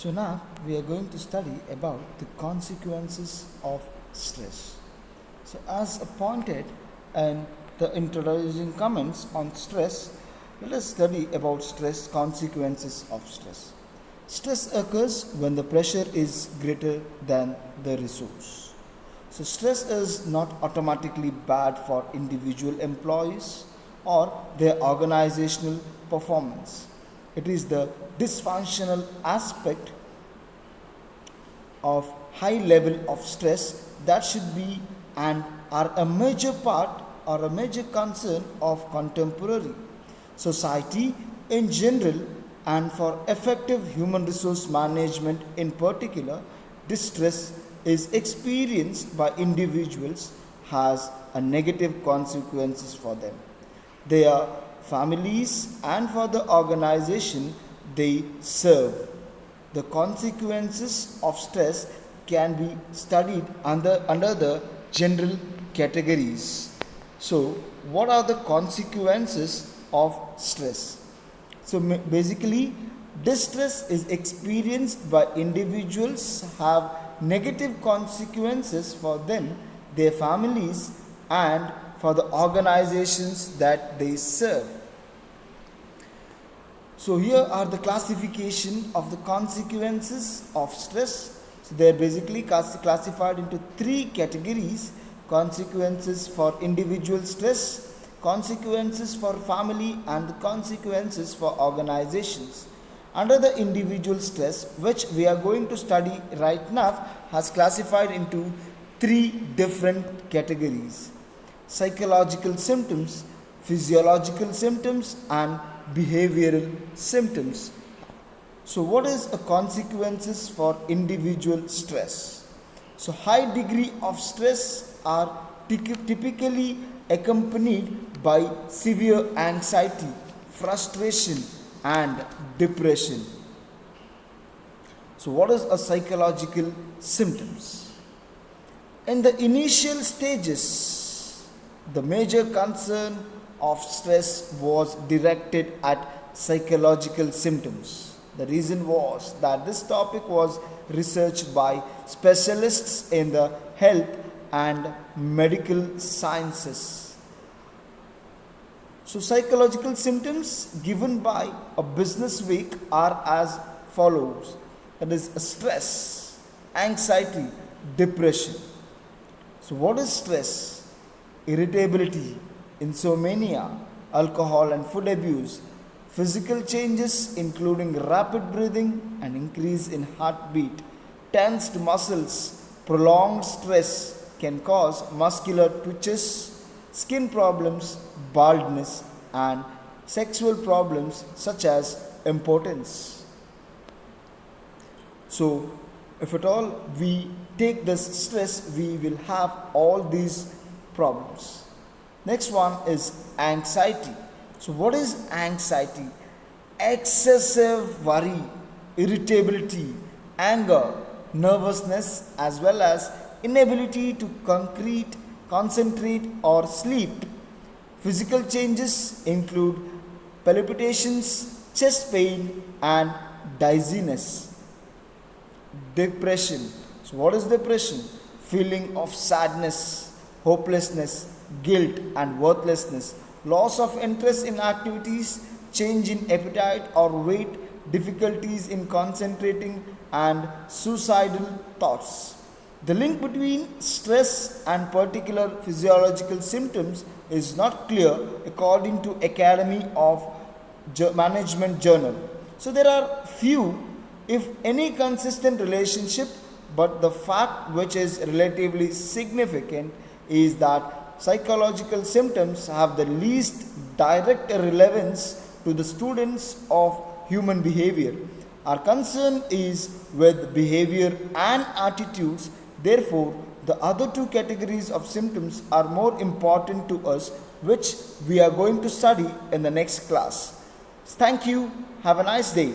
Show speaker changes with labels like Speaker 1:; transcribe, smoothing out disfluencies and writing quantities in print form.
Speaker 1: So now we are going to study about the consequences of stress. So as pointed in the introducing comments on stress, let us study about stress consequences of stress. Stress occurs when the pressure is greater than the resource. So stress is not automatically bad for individual employees or their organizational performance. It is the dysfunctional aspect of high level of stress that should be and are a major part or a major concern of contemporary society in general, and for effective human resource management in particular. Distress is experienced by individuals has a negative consequences for them, their families, and for the organization they serve. The consequences of stress can be studied under the general categories. So, what are the consequences of stress? So, basically, distress is experienced by individuals have negative consequences for them, their families, and for the organizations that they serve. So here are the classification of the consequences of stress. So they are basically classified into three categories: consequences for individual stress, consequences for family, and the consequences for organizations. Under the individual stress, which we are going to study right now, has classified into three different categories: psychological symptoms, physiological symptoms, and behavioral symptoms. So, what is the consequences for individual stress? So, high degree of stress are typically accompanied by severe anxiety, frustration, and depression. So, what is a psychological symptoms? In the initial stages, the major concern of stress was directed at psychological symptoms. The reason was that this topic was researched by specialists in the health and medical sciences. So, psychological symptoms given by a business week are as follows: that is, stress, anxiety, depression. So, what is stress? Irritability, insomnia, alcohol and food abuse, physical changes including rapid breathing and increase in heartbeat, tensed muscles, prolonged stress can cause muscular twitches, skin problems, baldness, and sexual problems such as impotence. So, if at all we take this stress, we will have all these problems. Next one is anxiety. So, what is anxiety? Excessive worry, irritability, anger, nervousness, as well as inability to concentrate, or sleep. Physical changes include palpitations, chest pain, and dizziness. Depression. So, what is depression? Feeling of sadness, hopelessness, guilt, and worthlessness, loss of interest in activities, change in appetite or weight, difficulties in concentrating, and suicidal thoughts. The link between stress and particular physiological symptoms is not clear according to Academy of Management Journal. So there are few, if any, consistent relationship, but the fact which is relatively significant is that psychological symptoms have the least direct relevance to the students of human behavior. Our concern is with behavior and attitudes. Therefore, the other two categories of symptoms are more important to us, which we are going to study in the next class. Thank you. Have a nice day.